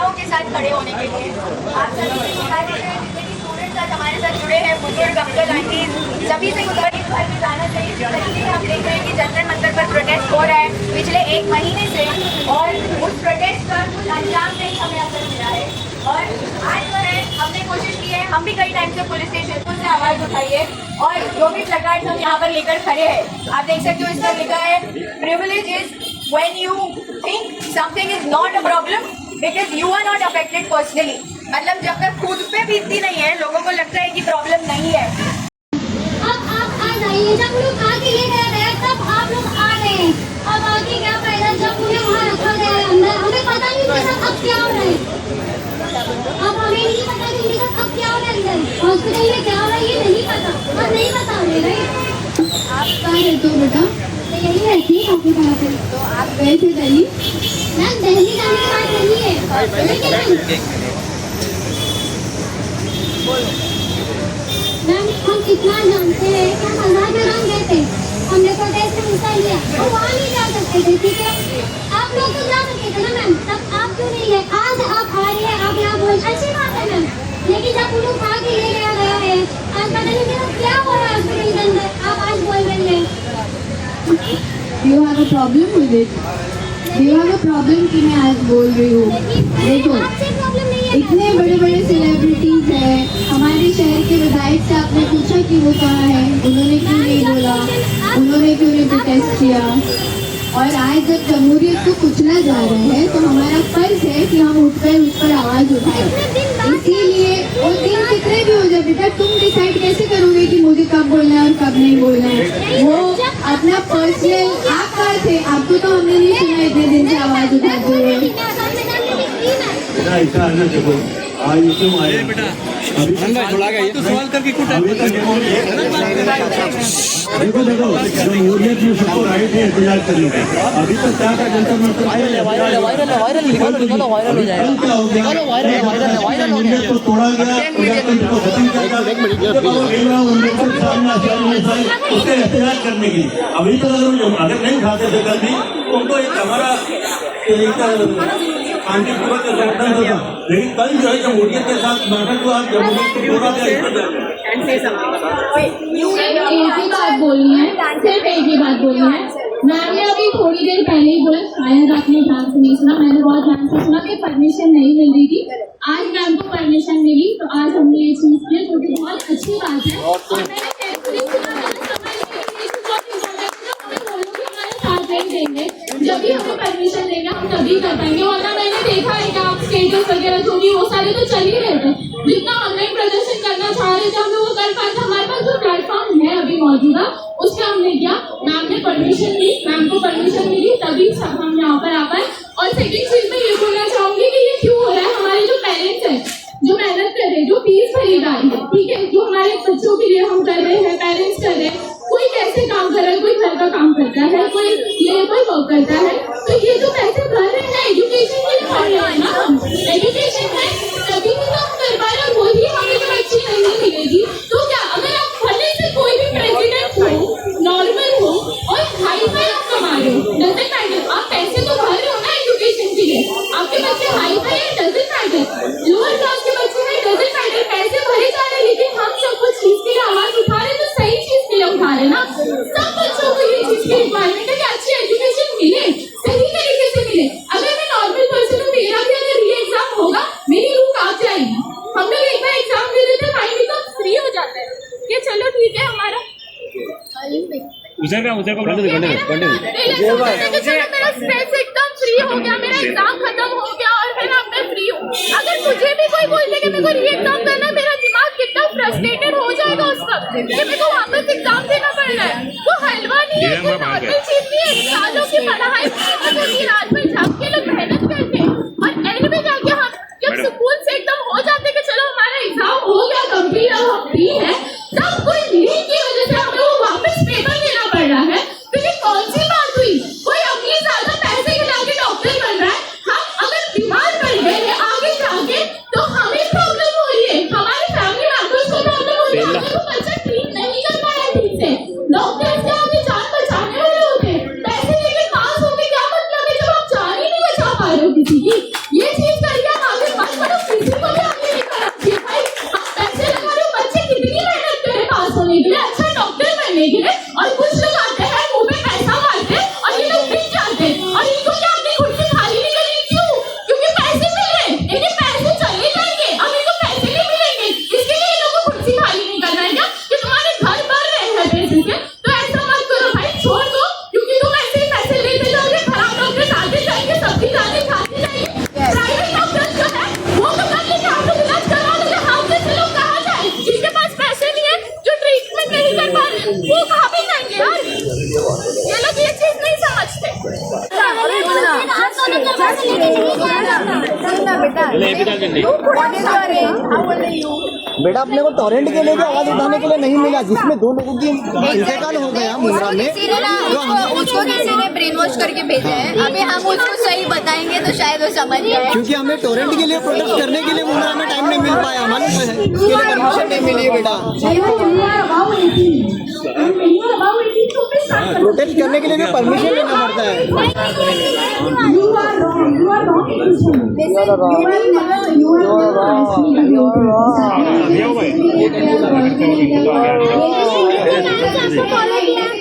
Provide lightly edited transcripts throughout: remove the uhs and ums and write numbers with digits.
लोगों के साथ खड़े होने के लिए। आप सभी से गुजारिश है, जितने भी स्टूडेंट्स आज हमारे साथ जुड़े हैं, बुजुर्ग अंकल आंटी, सभी से गुजारिश घर में जाना चाहिए। इसलिए हम देख रहे हैं कि जंतर मंतर पर प्रोटेस्ट हो रहा है पिछले 1 महीने से, और उस प्रोटेस्ट का कुछ अंजाम नहीं हमें असर मिला है। और आज जो है हमने कोशिश की है, हम भी कई टाइम से पुलिस स्टेशन से आवाज उठाई है, और जो भी प्लकार्ड्स हम यहाँ पर लेकर खड़े हैं, आप देख सकते हो इस पर लिखा है privilege is when you think something is not a problem because you are not affected personally। मतलब जब तक खुद पे बीतती नहीं है, लोगों को लगता है कि प्रॉब्लम नहीं है। अब आप आ जाइए, जब लोग आगे ले गए गए तब आप लोग आ गए हैं। अब आगे क्या फायदा जब उन्हें वहाँ रखा गया है अंदर, हमें पता नहीं उनके साथ अब क्या हो रहा है। अब हमें नहीं पता कि उनके साथ अब क्या हो रहा है अंदर हॉस्पिटल में, क्या हो रहा है ये नहीं पता, अब नहीं पता हमें। राइट, आप कहाँ रहते हो बेटा? यही रहती है काफी कहाँ पे। तो आप गए थे दिल्ली? मैम दिल्ली जाने की बात नहीं है, लेकिन मैम हम इतना जानते हैं कि हम आजाद मैदान गए थे, हमने प्रोटेस्ट में हिस्सा लिया, तो वहाँ नहीं जा सकते थे, ठीक है? आप लोग तो जा सकते थे ना मैम, तब आप क्यों नहीं गए? आज आप आ रही है, आप यहाँ बोल, अच्छी बात है मैम, लेकिन जब उन लोग भाग के ले गया है, आज पता नहीं मेरा क्या हो रहा है हॉस्पिटल के अंदर, आप आज बोल रही हैं। Do you have a problem with it? Do you have a problem कि मैं आज बोल रही हूँ? देखो, इतने बड़े बड़े सेलिब्रिटीज हैं, हमारे शहर के विधायक से आपने पूछा कि वो कहाँ है, उन्होंने क्यों नहीं बोला, उन्होंने क्यों नहीं प्रोटेस्ट किया? और आज जब जमहूरियत को कुचला जा रहा है तो हमारा फर्ज है कि हम उठकर उस पर आवाज उठाएं। इसीलिए वो दिन कितने भी हो जाए बेटा, तुम डिसाइड कैसे करोगे कि मुझे कब बोलना है और कब नहीं बोलना है? वो अपना पर्सनल, आप कहाँ थे? आपको तो हमने नहीं सुना इतने दिन से आवाज उठाते हुए। आज क्यों आए बेटा? तो सवाल करके कुछ देखो जमहूरियत में सबको राइट है एहतजाज करने का। अभी तक क्या का जंतर मंतर जमहूरियत को तोड़ा गया, प्रजातंत्र को खत्म किया, उसके एहतजाज करने के लिए। अभी तक अगर नहीं उठाते थे कल भी, उनको एक हमारा आंतरिक पूर्वक संगठन होता, लेकिन कल जो है जमहूरियत के साथ नाटक हुआ, जमहूरियत को तोड़ा गया। एक ही बात बोलनी है, सिर्फ एक ही बात बोलनी है। मैम ने अभी थोड़ी देर पहले ही बोला, शायद आपने ध्यान से नहीं सुना, मैंने बहुत ध्यान से सुना कि परमिशन नहीं मिल रही थी। आज मैम को परमिशन मिली, तो आज हमने ये चीज की, जो कि बहुत अच्छी बात है। और मैंने carefully सुना, देंगे जब भी हमें परमिशन देंगे हम तभी कर पाएंगे, वरना मैंने देखा है कि आप स्टेटस वगैरह जो भी वो सारे तो चल ही रहे थे। जितना ऑनलाइन प्रदर्शन करना चाह रहे थे हम लोग वो कर पाते। हमारे पास जो प्लेटफॉर्म है अभी मौजूदा, उसका हमने किया, मैम ने परमिशन दी, मैम को परमिशन मिली, तभी सब हम यहाँ पर आ पाए। और सेकेंड चीज मैं ये बोलना चाहूंगी कि ये क्यों हो रहा है, हमारे जो पेरेंट्स हैं जो मेहनत कर रहे हैं, जो फीस खरीदारी है, ठीक है, जो हमारे बच्चों के लिए हम कर रहे हैं, पेरेंट्स कर रहे हैं, कोई कैसे काम कर रहा है, कोई घर का काम करता है, कोई ये कोई वर्क करता है, तो ये जो पैसे भर रहे हैं एजुकेशन के लिए भर रहे हैं ना, एजुकेशन है तभी तो हम कर पा रहे हैं, वही हमें जो अच्छी नहीं मिलेगी। तो क्या अगर आप भले से कोई भी प्रेसिडेंट हो, नॉर्मल हो और हाई फाई आप कमा रहे हो, डजंट मैटर, आप पैसे तो भर रहे हो ना एजुकेशन के लिए, आपके बच्चे हाई फाई है, डजंट मैटर, लोअर क्लास के बच्चे हैं, डजंट मैटर, पैसे भरे जा रहे हैं, लेकिन हम सब कुछ चीज के लिए आवाज उठा रहे हैं, तो सही चीज के लिए उठा रहे हैं ना। सब बच्चों को ये चीज की रिक्वायरमेंट है कि अच्छी एजुकेशन मिले, सही तरीके से मिले। अगर मैं नॉर्मल पर्सन हूँ, मेरा भी अगर री एग्जाम होगा, मेरी रूह कांप जाएगी। हम लोग एक बार एग्जाम दे देते हैं, माइंड एकदम फ्री हो जाता है कि चलो ठीक है हमारा मेरा स्ट्रेस एकदम फ्री हो गया, मेरा एग्जाम खत्म हो गया और फिर अब मैं फ्री हूँ। अगर मुझे भी कोई बोल दे कि मेरे को री एग्जाम करना है, मेरा दिमाग कितना फ्रस्ट्रेटेड हो जाएगा उस वक्त कि मेरे को वापस एग्जाम देना पड़ रहा है। वो हलवा नहीं है, कोई नॉर्मल चीज नहीं है, सालों की पढ़ाई रात में जाग के लोग मेहनत करते हैं और एंड में जाके हम जब सुकून से एकदम हो जाते कि चलो हमारा एग्जाम हो गया कंप्लीट, अब हम फ्री है, तब कोई लीक की वजह से हमें वो वापस पेपर देना पड़ रहा है। तो ये कौन सी बात हुई? कोई अपनी ज्यादा पैसे खिला के डॉक्टर बन रहा है, हम अगर बीमार पड़ गए हैं आगे जाके तो हमें प्रॉब्लम हो रही है, हमारे फैमिली मेंबर्स को प्रॉब्लम हो रही है, अगर वो बच्चा ट्रीट नहीं कर पा रहा है ठीक से, डॉक्टर्स के आगे जान बचाने वाले होते हैं, पैसे लेके पास होके क्या मतलब है जब आप जान ही नहीं बेटा अपने को टोरेंट के लिए भी आवाज उठाने के लिए नहीं मिला, जिसमें 2 लोगों की इंतकाल हो गया मुंद्रा में। उसको किसी ने ब्रेन वॉश करके भेजा है। अभी हम उसको सही बताएंगे तो शायद वो समझ जाए। क्योंकि हमें टोरेंट के लिए प्रोटेस्ट करने के लिए मुंद्रा में टाइम नहीं मिल पाया, मालूम है, उसके लिए परमिशन नहीं मिली है बेटा। प्रोटेस्ट करने के लिए भी परमिशन लेना पड़ता है।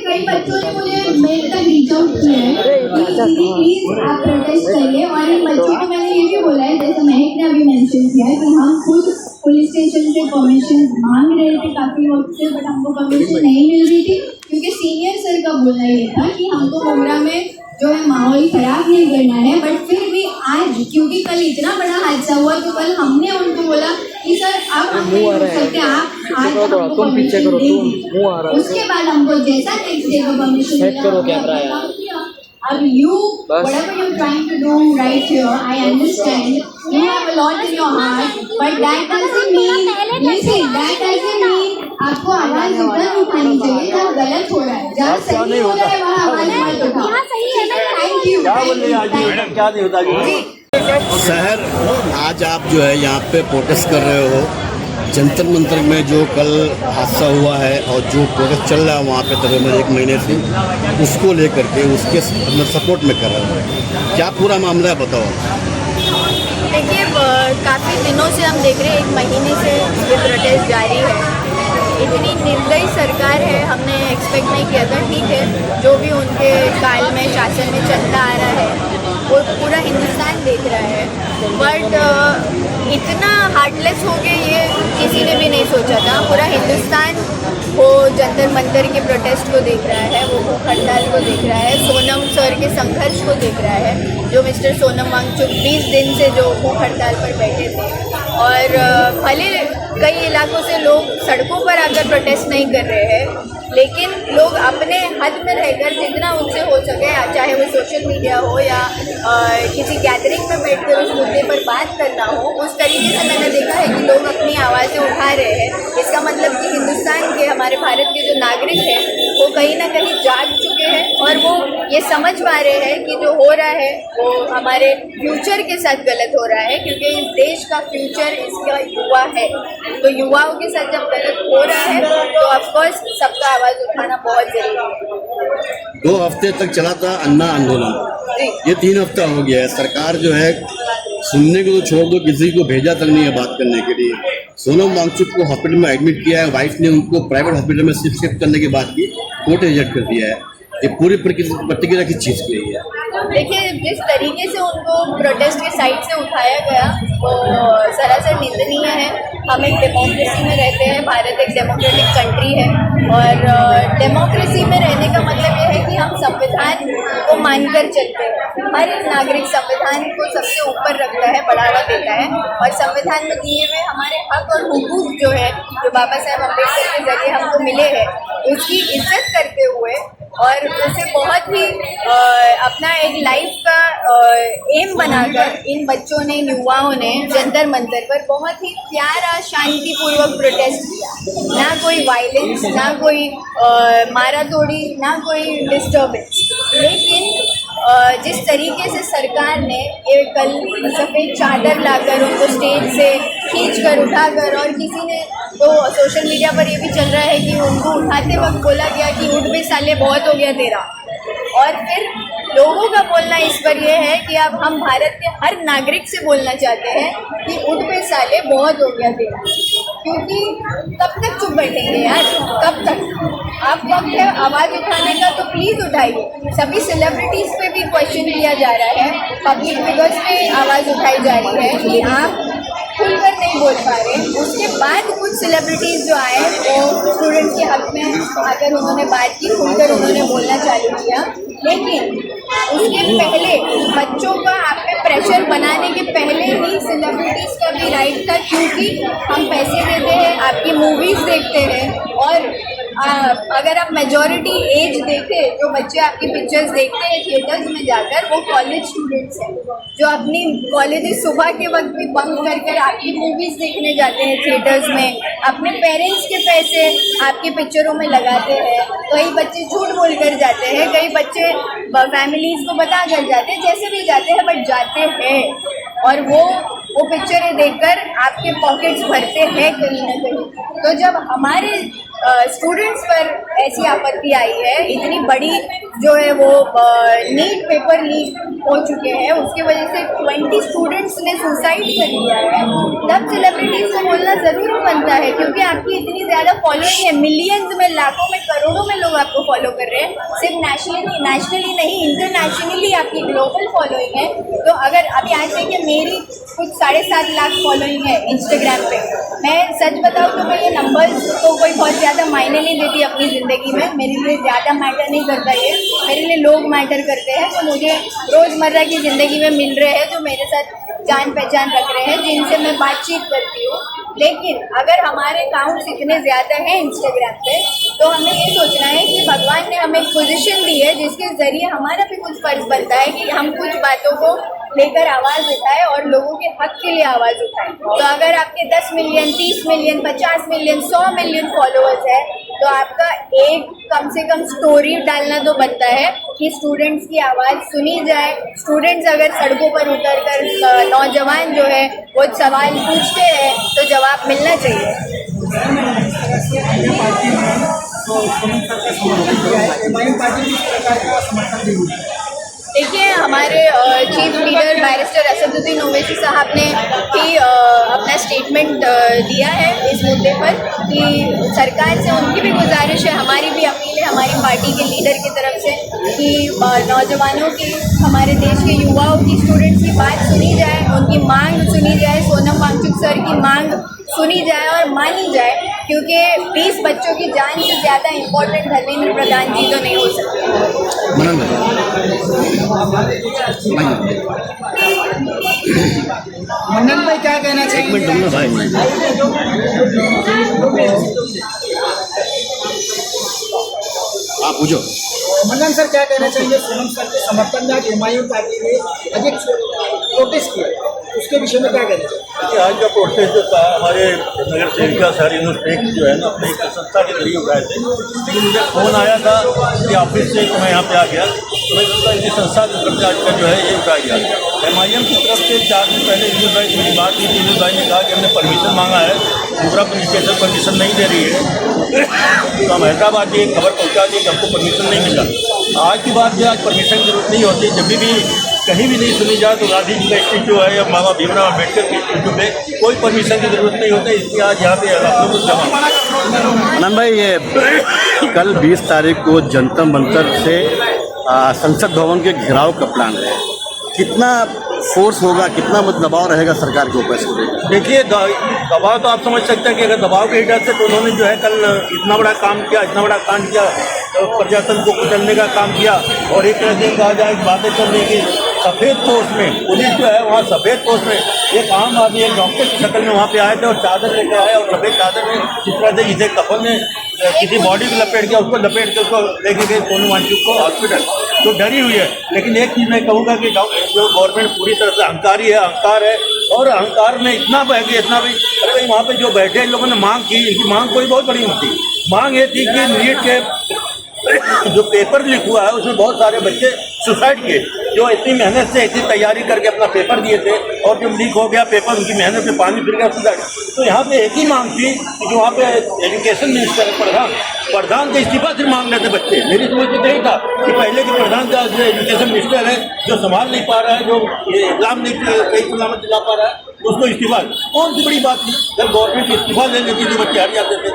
कई बच्चों ने मुझे मेल तक रीच आउट किया है प्लीज आप प्रोटेस्ट करिए। और इन बच्चों को मैंने ये भी बोला है, जैसे महक ने अभी मेंशन किया है कि हम खुद पुलिस स्टेशन से परमिशन मांग रहे थे काफी वक्त से, बट हमको परमिशन नहीं मिल रही थी क्योंकि सीनियर सर का बोलना ये था कि हमको मुंद्रा में जो है माहौल खराब नहीं करना है। बट फिर भी आज क्योंकि कल इतना बड़ा हादसा हुआ तो कल हमने उनको बोला कि सर आप नहीं हो सकते, आप आज हमको पीछे करो, उसके बाद हमको जैसा नेक्स्ट डे का परमिशन मिला। अब whatever you're trying to do right here, I understand. You have a lot in your heart, but that doesn't mean, listen, that doesn't mean आपको आवाज इतना उठानी चाहिए जहाँ गलत हो रहा है, जहाँ सही हो रहा है वहाँ आवाज मत उठाओ। Thank you. क्या नहीं होता शहर आज आप जो है यहाँ पे प्रोटेस्ट कर रहे हो जंतर मंतर में, जो कल हादसा हुआ है और जो प्रोटेस्ट चल रहा है वहाँ पे तकरीबन 1 महीने से, उसको लेकर के उसके सपोर्ट में कर रहे हो, क्या पूरा मामला है बताओ। देखिए काफ़ी दिनों से हम देख रहे हैं, 1 महीने से ये प्रोटेस्ट जारी है। इतनी निर्दयी सरकार है, हमने एक्सपेक्ट नहीं किया था। ठीक है, जो भी उनके काल में शासन में चलता आ रहा है वो पूरा हिंदुस्तान देख रहा है, बट इतना हार्टलेस हो गए ये किसी ने भी नहीं सोचा था। पूरा हिंदुस्तान वो जंतर मंतर के प्रोटेस्ट को देख रहा है, वो भूख हड़ताल को देख रहा है, सोनम सर के संघर्ष को देख रहा है, जो मिस्टर सोनम वांगचुक 20 दिन से जो भूख हड़ताल पर बैठे थे। और भले कई इलाकों से लोग सड़कों पर आकर प्रोटेस्ट नहीं कर रहे हैं, लेकिन लोग अपने हद में रहकर जितना उनसे हो सके, चाहे वो सोशल मीडिया हो या किसी गैदरिंग में बैठकर उस मुद्दे पर बात करना हो, उस तरीके से मैंने देखा है कि लोग अपनी आवाज़ें उठा रहे हैं। इसका मतलब कि हिंदुस्तान के, हमारे भारत के जो नागरिक हैं वो कहीं ना कहीं जाग चुके हैं और वो ये समझ पा रहे हैं कि जो हो रहा है वो हमारे फ्यूचर के साथ गलत हो रहा है, क्योंकि इस देश का फ्यूचर इसका युवा है। तो युवाओं के साथ जब गलत हो रहा है तो ऑफकोर्स सबका आवाज़ उठाना बहुत जरूरी है। 2 हफ्ते तक चला था अन्ना आंदोलन, ये 3 हफ्ता हो गया है। सरकार जो है सुनने को तो छोड़ दो, किसी को भेजा तक नहीं है बात करने के लिए। सोनम वांगचुक को हॉस्पिटल में एडमिट किया है, वाइफ ने उनको प्राइवेट हॉस्पिटल में शिफ्ट करने की बात की, कोर्ट रिजेक्ट कर दिया है। ये पूरी प्रतिक्रिया किस चीज़ की है? देखिए, जिस तरीके से उनको प्रोटेस्ट के साइड से उठाया गया वो सरासर निंदनीय है। हम एक डेमोक्रेसी में रहते हैं, भारत एक डेमोक्रेटिक कंट्री है और डेमोक्रेसी में रहने का मतलब ये है कि हम संविधान को मानकर चलते हैं। हर एक नागरिक संविधान को सबसे ऊपर रखता है, बढ़ावा देता है और संविधान में दिए हुए हमारे हक और हुकूक जो है, जो बाबा साहेब अम्बेडकर के जरिए हमको मिले हैं, उसकी इज्जत करते हुए और उसे बहुत ही अपना एक लाइफ का एम बनाकर इन बच्चों ने, युवाओं ने जंतर मंतर पर बहुत ही प्यारा शांतिपूर्वक प्रोटेस्ट किया। ना कोई वायलेंस, ना कोई मारा तोड़ी, ना कोई डिस्टर्बेंस। लेकिन जिस तरीके से सरकार ने ये कल सफ़ेद चादर लाकर उनको स्टेज से खींच कर उठाकर, और किसी ने तो सोशल मीडिया पर ये भी चल रहा है कि उनको उठाते वक्त बोला गया कि उठ भी साले बहुत हो गया तेरा। और फिर लोगों का बोलना इस पर यह है कि अब हम भारत के हर नागरिक से बोलना चाहते हैं कि उठ पे साले बहुत हो गया तेरा। क्योंकि कब तक चुप बैठेंगे यार, कब तक? आप वक्त है आवाज़ उठाने का तो प्लीज़ उठाइए। सभी सेलिब्रिटीज़ पे भी क्वेश्चन किया जा रहा है, पब्लिक फिगर्स पे आवाज़ उठाई जा रही है कि आप खुलकर नहीं बोल पा रहे। उसके बाद कुछ सेलिब्रिटीज़ जो आए वो स्टूडेंट्स के हक में आकर उन्होंने बात की, खुलकर उन्होंने बोलना चालू किया। लेकिन उसके पहले बच्चों का आप पे प्रेशर बनाने के पहले ही सेलिब्रिटीज़ का भी राइट था, क्योंकि हम पैसे देते हैं, आपकी मूवीज़ देखते हैं और अगर आप मेजॉरिटी एज देखें, जो बच्चे आपकी पिक्चर्स देखते हैं थिएटर्स में जाकर, वो कॉलेज स्टूडेंट्स हैं जो अपनी कॉलेजेस सुबह के वक्त भी बंक कर कर आपकी मूवीज़ देखने जाते हैं थिएटर्स में, अपने पेरेंट्स के पैसे आपकी पिक्चरों में लगाते हैं। कई बच्चे झूठ बोल कर जाते हैं, कई बच्चे फैमिलीज़ को बता कर जाते हैं, जैसे भी जाते हैं बट जाते हैं, और वो पिक्चरें देखकर आपके पॉकेट्स भरते हैं कहीं ना कहीं। तो जब हमारे स्टूडेंट्स पर ऐसी आपत्ति आई है, इतनी बड़ी जो है वो नीट पेपर लीक हो चुके हैं, उसकी वजह से 20 स्टूडेंट्स ने सुसाइड कर लिया है, तब सेलिब्रिटीज़ को बोलना ज़रूरी बनता है, क्योंकि आपकी इतनी ज़्यादा फॉलोइंग है, मिलियंस में, लाखों में, करोड़ों में लोग आपको फॉलो कर रहे हैं, सिर्फ नेशनली नहीं, इंटरनेशनली आपकी ग्लोबल फॉलोइंग है। तो अगर अभी आज देखिए मेरी कुछ 7.5 लाख फॉलोइंग है इंस्टाग्राम पे, मैं सच बताऊँ तो मैं ये नंबर्स तो कोई बहुत ज़्यादा मायने नहीं देती अपनी ज़िंदगी में, मेरे लिए ज़्यादा मैटर नहीं करता ये, मेरे लिए लोग मैटर करते हैं जो मुझे रोज़मर्रा की ज़िंदगी में मिल रहे हैं, जो मेरे साथ जान पहचान रख रहे हैं, जिनसे मैं बातचीत करती हूँ। लेकिन अगर हमारे अकाउंट्स इतने ज़्यादा हैं इंस्टाग्राम पे, तो हमें ये सोचना है कि भगवान ने हमें एक पोजीशन दी है जिसके ज़रिए हमारा भी कुछ फ़र्ज बनता है कि हम कुछ बातों को लेकर आवाज़ उठाएं और लोगों के हक के लिए आवाज़ उठाएं। तो अगर आपके 10 million, 30 million, 50 million, 100 million followers है, तो आपका एक कम से कम स्टोरी डालना तो बनता है कि स्टूडेंट्स की आवाज़ सुनी जाए। स्टूडेंट्स अगर सड़कों पर उतर कर नौजवान जो है वो सवाल पूछते हैं तो जवाब मिलना चाहिए। देखिए, हमारे chief leader barrister Asaduddin Owaisi साहब ने भी अपना स्टेटमेंट दिया है इस मुद्दे पर कि सरकार से उनकी भी गुजारिश है, हमारी भी अपील है हमारी पार्टी के लीडर की तरफ से कि नौजवानों की, हमारे देश के युवाओं की, स्टूडेंट्स की बात सुनी जाए, उनकी मांग सुनी जाए, सोनम वांगचुक सर की मांग सुनी जाए और मानी जाए, क्योंकि 20 बच्चों की जान से ज़्यादा इम्पोर्टेंट धर्मेंद्र प्रधान जी तो नहीं हो सकते। मंडन भाई क्या कहना चाहिए? आप पूछो। मंडन सर क्या कहना चाहिए? सोनम सर के समर्थन में हुमायूं पार्टी ने आज एक प्रोटेस्ट किया, उसके विषय में क्या कहना चाहिए? आज का प्रोटेस्ट जो था, हमारे नगर सेविका सारी यूनिवर्सिटी जो है ना, अपनी संस्था के जरिए उठाए थे, लेकिन मुझे फ़ोन आया था कि ऑफिस से, तो मैं यहाँ पे आ गया, तो मैं सोचा इनकी संस्था के तरफ से आज का जो है ये उठाया गया। MIM की तरफ से 4 दिन पहले यूनुस भाई से मेरी बात की थी, यूनुस भाई ने कहा कि हमने परमिशन मांगा है, दूसरा पुलिस स्टेशन परमिशन नहीं दे रही है, तो हम हैदराबाद की खबर पहुँचा दी कि हमको परमिशन नहीं मिला। आज की बात है, आज परमिशन की जरूरत नहीं होती, जब भी कहीं भी नहीं सुनी जाए तो गांधी जी का स्टैचू है या बाबा भीमराव अम्बेडकर के स्टैचू पे कोई परमिशन की जरूरत नहीं होती, इसलिए आज यहाँ पे आप लोग जमा। आनंद भाई, ये कल 20 तारीख को जंतर मंतर से संसद भवन के घेराव का प्लान है, कितना फोर्स होगा, कितना दबाव रहेगा सरकार के ऊपर इसको? देखिए, दबाव तो आप समझ सकते हैं कि अगर दबाव के हिसाब से तो उन्होंने जो है कल इतना बड़ा काम किया, इतना बड़ा कांड किया, प्रशासन को कुचलने का काम किया, और एक तरह से कहा जाए बातें चल रही कि सफ़ेद पोस्ट में पुलिस जो है वहाँ सफ़ेद पोस्ट में एक आम आदमी, एक डॉक्टर की शक्ल में वहाँ पे आए थे और चादर लेकर आए, और सफ़ेद चादर में जिस तरह से जिसे कफन ने किसी बॉडी को लपेट दिया, उसको लपेट के उसको लेके गए सोनम वांगचुक को हॉस्पिटल, तो डरी हुई है। लेकिन एक चीज़ मैं कहूँगा कि जो गवर्नमेंट पूरी तरह से अहंकारी है, अहंकार है, और अहंकार में इतना बह गया, इतना भी, अरे भाई वहाँ पे जो बैठे इन लोगों ने मांग की, इनकी मांग कोई बहुत बड़ी थी। मांग ये थी कि नीट के जो पेपर लीक हुआ है उसमें बहुत सारे बच्चे सुसाइड किए, जो इतनी मेहनत से इतनी तैयारी करके अपना पेपर दिए थे, और जब लीक हो गया पेपर, उनकी मेहनत पे पानी फिर गया, सुसाइड। तो यहाँ पे एक ही मांग थी कि जो वहाँ पे एजुकेशन मिनिस्टर प्रधान के इस्तीफा से मांग रहे थे बच्चे। मेरी समझ तो यही था कि पहले के प्रधान का जो एजुकेशन मिनिस्टर है, जो संभाल नहीं पा रहा है, जो ये एग्जाम नहीं सही सलामत चला पा रहा है, उसको इस्तीफा, कौन सी बड़ी बात थी? जब गवर्नमेंट इस्तीफा ले लेती थी बच्चे हट जाते थे।